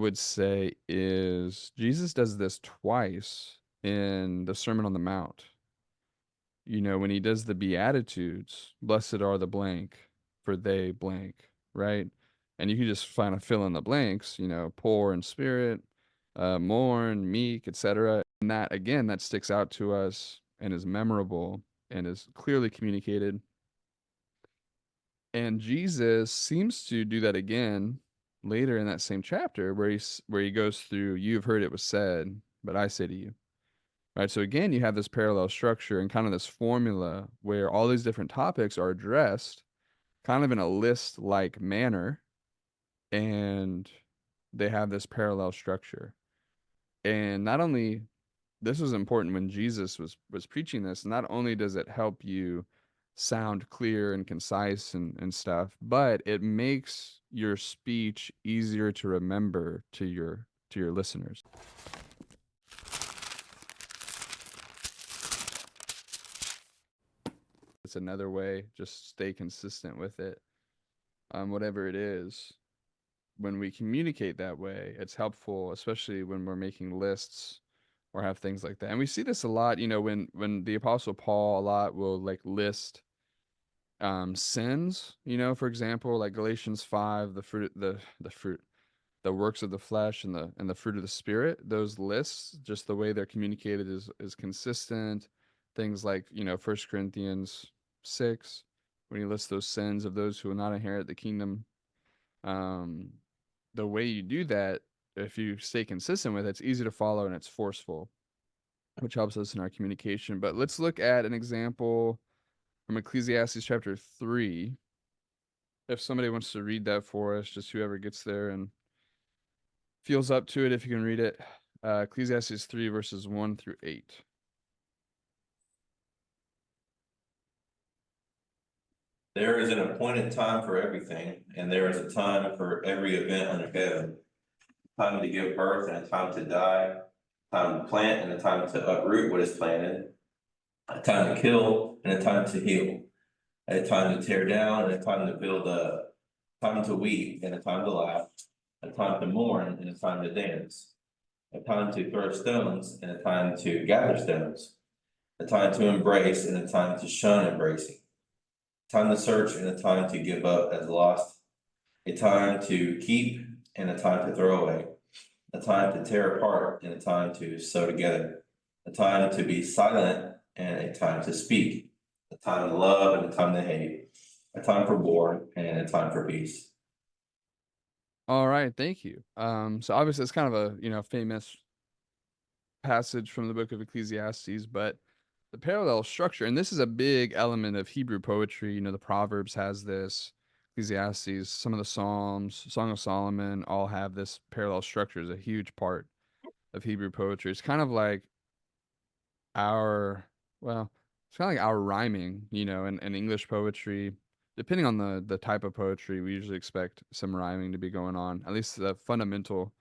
would say is Jesus does this twice in the Sermon on the Mount. When he does the Beatitudes, blessed are the blank, for they blank, right? And you can just kind of fill in the blanks, poor in spirit, mourn, meek, etc. And that, again, that sticks out to us and is memorable and is clearly communicated. And Jesus seems to do that again later in that same chapter where he goes through, you've heard it was said, but I say to you. Right. So again, you have this parallel structure and kind of this formula where all these different topics are addressed kind of in a list like manner, and they have this parallel structure. And not only this was important when Jesus was preaching this, not only does it help you sound clear and concise and stuff, but it makes your speech easier to remember to your listeners. It's another way, just stay consistent with it. Whatever it is, when we communicate that way, it's helpful, especially when we're making lists or have things like that. And we see this a lot, when the Apostle Paul a lot will like list sins, for example, like Galatians 5, the works of the flesh and the fruit of the spirit. Those lists, just the way they're communicated is consistent. Things like, 1 Corinthians 6, when he lists those sins of those who will not inherit the kingdom. um the way you do that, if you stay consistent with it, it's easy to follow and it's forceful, which helps us in our communication. But let's look at an example from Ecclesiastes chapter 3. If somebody wants to read that for us, just whoever gets there and feels up to it, if you can read it. Ecclesiastes 3, verses 1 through 8. There is an appointed time for everything, and there is a time for every event under heaven. Time to give birth and a time to die, time to plant and a time to uproot what is planted, a time to kill and a time to heal, a time to tear down and a time to build up, time to weep and a time to laugh, a time to mourn and a time to dance, a time to throw stones and a time to gather stones, a time to embrace and a time to shun embracing, time to search and a time to give up as lost, a time to keep and a time to throw away, a time to tear apart and a time to sew together, a time to be silent and a time to speak, a time to love and a time to hate, a time for war and a time for peace. All right, thank you. So obviously it's kind of a famous passage from the book of Ecclesiastes, but the parallel structure, and this is a big element of Hebrew poetry. The Proverbs has this, Ecclesiastes, some of the Psalms, Song of Solomon, all have this parallel structure as a huge part of Hebrew poetry. It's kind of like our, well, it's kind of like our rhyming, in English poetry. Depending on the type of poetry, we usually expect some rhyming to be going on. At least the fundamental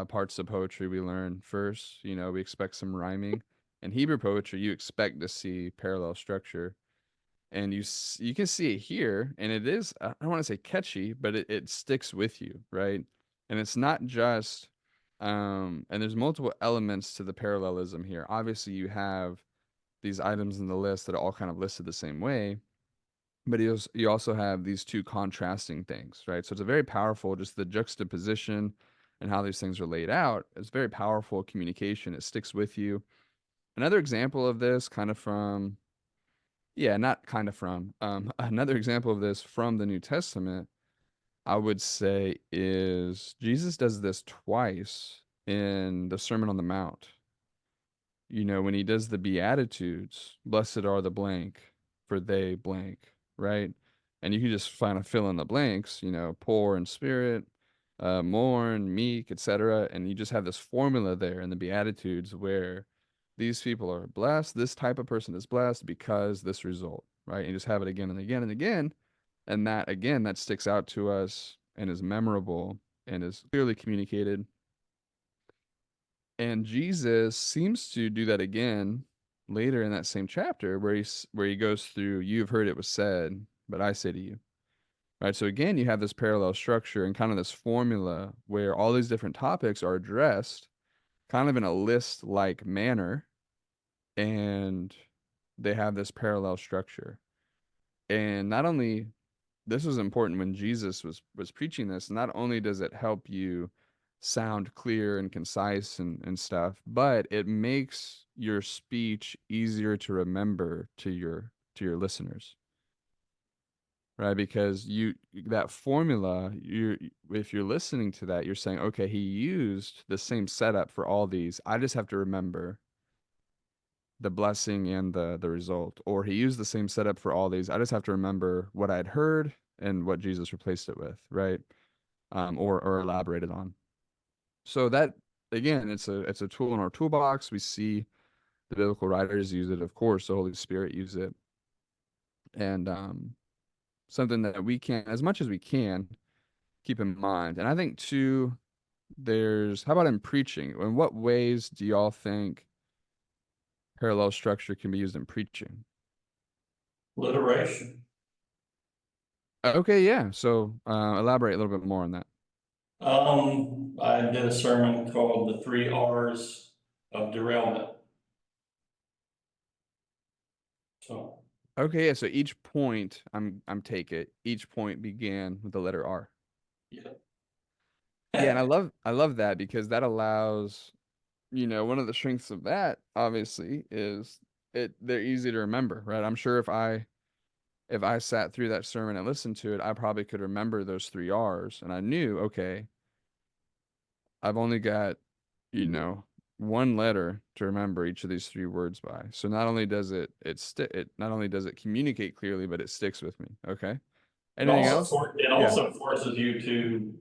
parts of poetry we learn first. We expect some rhyming. In Hebrew poetry, you expect to see parallel structure, and you can see it here, and it is, I don't want to say catchy, but it sticks with you, right? And it's not just and there's multiple elements to the parallelism here. Obviously, you have these items in the list that are all kind of listed the same way, but you also have these two contrasting things, right? So it's a very powerful, just the juxtaposition and how these things are laid out. It's very powerful communication. It sticks with you. Another example of this, kind of from, yeah, not kind of from, another example of this from the New Testament, I would say, is Jesus does this twice in the Sermon on the Mount. When he does the Beatitudes, blessed are the blank, for they blank, right? And you can just kind of fill in the blanks, poor in spirit, mourn, meek, etc. And you just have this formula there in the Beatitudes where these people are blessed. This type of person is blessed because this result, right? And you just have it again and again and again. And that, again, that sticks out to us and is memorable and is clearly communicated. And Jesus seems to do that again later in that same chapter where he goes through, you've heard it was said, but I say to you. right? So again, you have this parallel structure and kind of this formula where all these different topics are addressed kind of in a list like manner, and they have this parallel structure. And not only this was important when Jesus was preaching this, not only does it help you sound clear and concise and stuff, but it makes your speech easier to remember to your listeners, right? Because you that formula, you if you're listening to that, you're saying, okay, he used the same setup for all these. I just have to remember the blessing and the result. Or he used the same setup for all these. I just have to remember what I'd heard and what Jesus replaced it with, right? Or elaborated on. So that again, it's a tool in our toolbox. We see the biblical writers use it, of course, the Holy Spirit use it, and something that we can, as much as we can, keep in mind. And I think too, there's how about in preaching? In what ways do y'all think parallel structure can be used in preaching? Alliteration. Okay, yeah. So elaborate a little bit more on that. I did a sermon called The Three R's of Derailment. So, Okay, yeah. So each point, I'm take it. Each point began with the letter R. yeah. Yeah, and I love that because that allows, one of the strengths of that obviously is they're easy to remember, right? I'm sure if I sat through that sermon and listened to it, I probably could remember those three R's, and I knew, okay, I've only got, you know, one letter to remember each of these three words by. So not only does it not only does it communicate clearly, but it sticks with me. Okay. Anything else? It Yeah. also forces you to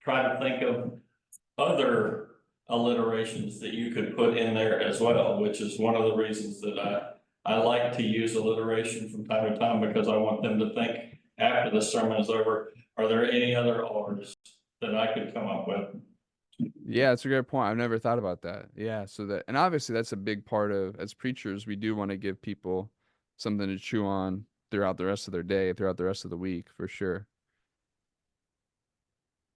try to think of other alliterations that you could put in there as well, which is one of the reasons that I like to use alliteration from time to time, because I want them to think after the sermon is over, are there any other R's that I could come up with? Yeah, that's a great point. I've never thought about that. Yeah, so that and obviously that's a big part of as preachers, we do want to give people something to chew on throughout the rest of their day, throughout the rest of the week, for sure.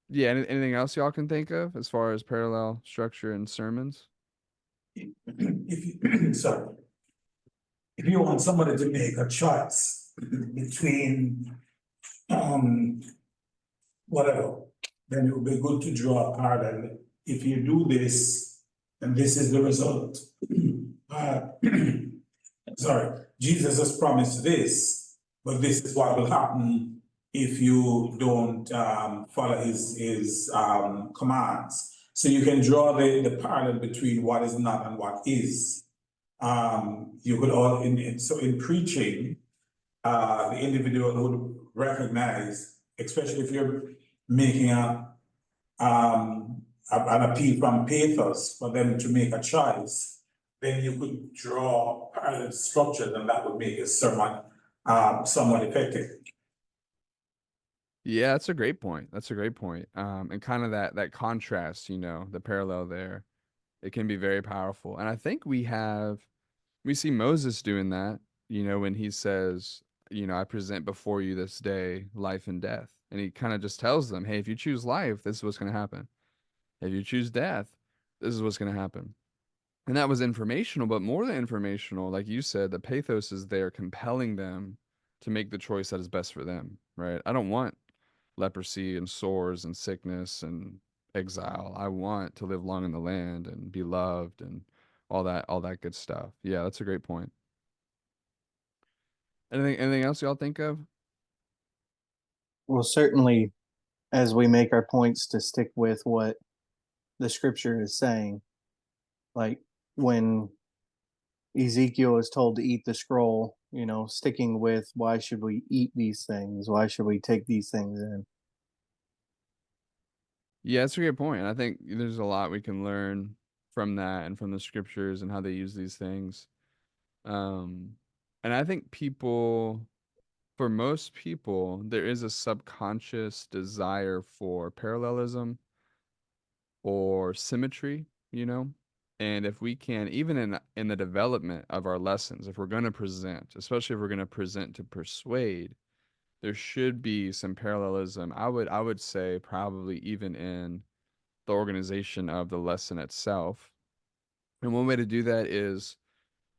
Yeah, anything else y'all can think of as far as parallel structure in sermons? If you, sorry, if you want somebody to make a choice between, um, whatever, then it would be good to draw a parallel. If you do this, and this is the result. Uh, sorry, Jesus has promised this, but this is what will happen if you don't follow his commands. So you can draw the parallel between what is not and what is. You could all so in preaching, the individual would recognize, especially if you're making an appeal from pathos for them to make a choice, then you could draw parallel structures, and that would make a sermon somewhat effective. Yeah, that's a great point. That's a great point. And kind of that contrast, the parallel there, it can be very powerful. And I think we see Moses doing that, when he says, I present before you this day life and death. And he kind of just tells them, hey, if you choose life, this is what's going to happen. If you choose death, this is what's going to happen. And that was informational, but more than informational, like you said, the pathos is there compelling them to make the choice that is best for them, right? I don't want leprosy and sores and sickness and exile. I want to live long in the land and be loved and all that good stuff. Yeah, that's a great point. Anything else y'all think of? Well, certainly, as we make our points to stick with what the scripture is saying, like when Ezekiel is told to eat the scroll, sticking with why should we eat these things? Why should we take these things in? Yeah, that's a great point. And I think there's a lot we can learn from that and from the scriptures and how they use these things. Um, and I think for most people, there is a subconscious desire for parallelism or symmetry, you know? And if we can, even in the development of our lessons, if we're going to present, especially if we're going to present to persuade, there should be some parallelism. I would say probably even in the organization of the lesson itself. And one way to do that is,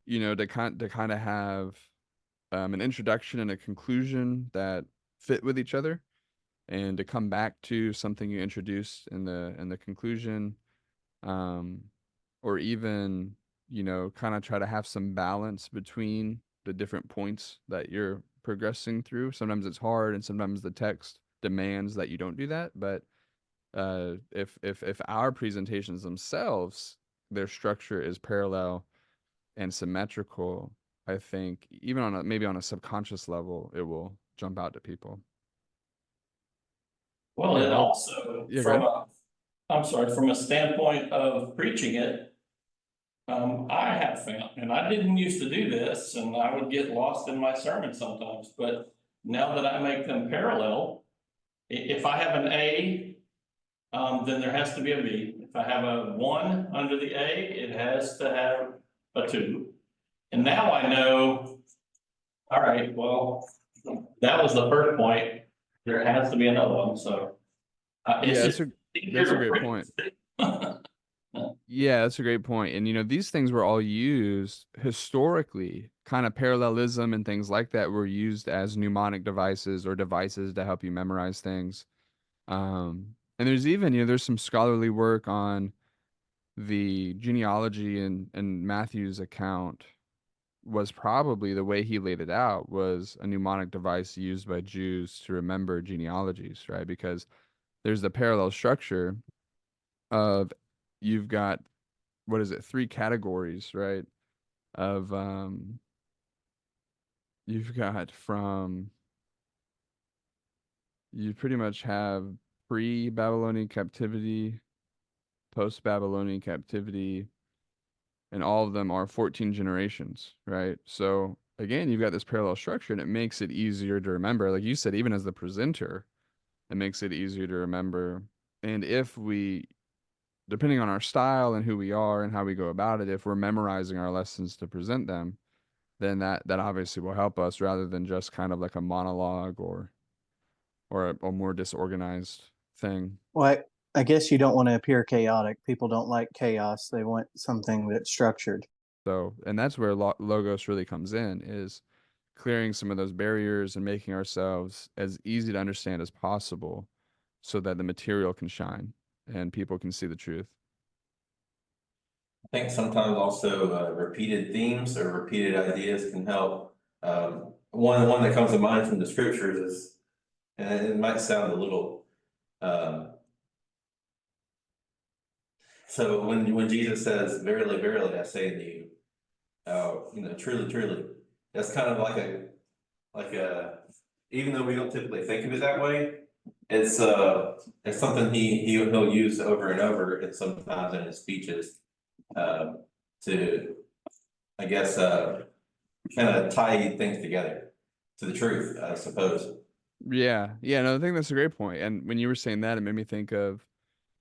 to kind of have an introduction and a conclusion that fit with each other, and to come back to something you introduced in the conclusion, um, or even kind of try to have some balance between the different points that you're progressing through. Sometimes it's hard, and sometimes the text demands that you don't do that. But if our presentations themselves, their structure is parallel and symmetrical, I think even on maybe on a subconscious level, it will jump out to people. Well, Yeah, and also yeah, go ahead. I'm sorry, from a standpoint of preaching it, I have found, and I didn't used to do this, and I would get lost in my sermon sometimes, but now that I make them parallel, if I have an A, then there has to be a B. If I have a 1 under the A, it has to have a 2. And now I know, all right, well, that was the first point. There has to be another one, so. It's Yeah, just that's a easier to great point. preach. Yeah, that's a great point. And these things were all used historically, kind of parallelism and things like that were used as mnemonic devices or devices to help you memorize things. And there's even, there's some scholarly work on the genealogy and Matthew's account was probably the way he laid it out was a mnemonic device used by Jews to remember genealogies, right? Because there's the parallel structure of you've got what is it, three categories, right? Of you've got from you pretty much have pre-Babylonian captivity, post-Babylonian captivity, and all of them are 14 generations, right? So again, you've got this parallel structure, and it makes it easier to remember. Like you said, even as the presenter, it makes it easier to remember. And if we, depending on our style and who we are and how we go about it, if we're memorizing our lessons to present them, then that obviously will help us rather than just kind of like a monologue or a more disorganized thing. Well, I guess you don't want to appear chaotic. People don't like chaos. They want something that's structured. So, and that's where logos really comes in, is clearing some of those barriers and making ourselves as easy to understand as possible so that the material can shine and people can see the truth. I think sometimes also repeated themes or repeated ideas can help. One that comes to mind from the scriptures is, and it might sound a little, so when Jesus says, "Verily, verily, I say to you," truly, truly, that's kind of like a, even though we don't typically think of it that way, it's something he'll use over and over, and sometimes in his speeches, to, I guess, kind of tie things together to the truth, I suppose. Yeah. Yeah. No, I think that's a great point. And when you were saying that, it made me think of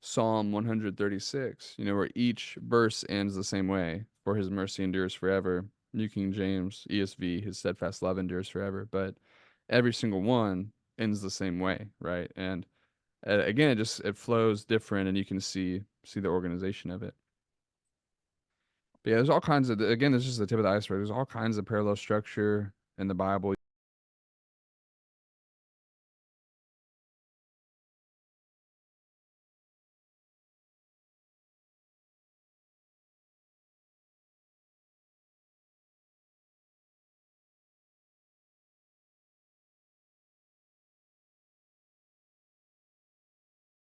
Psalm 136, where each verse ends the same way. For his mercy endures forever. New King James, ESV, his steadfast love endures forever. But every single one ends the same way, right? And again, it flows different, and you can see the organization of it. But yeah, there's all kinds of, again, this is just the tip of the iceberg. There's all kinds of parallel structure in the Bible.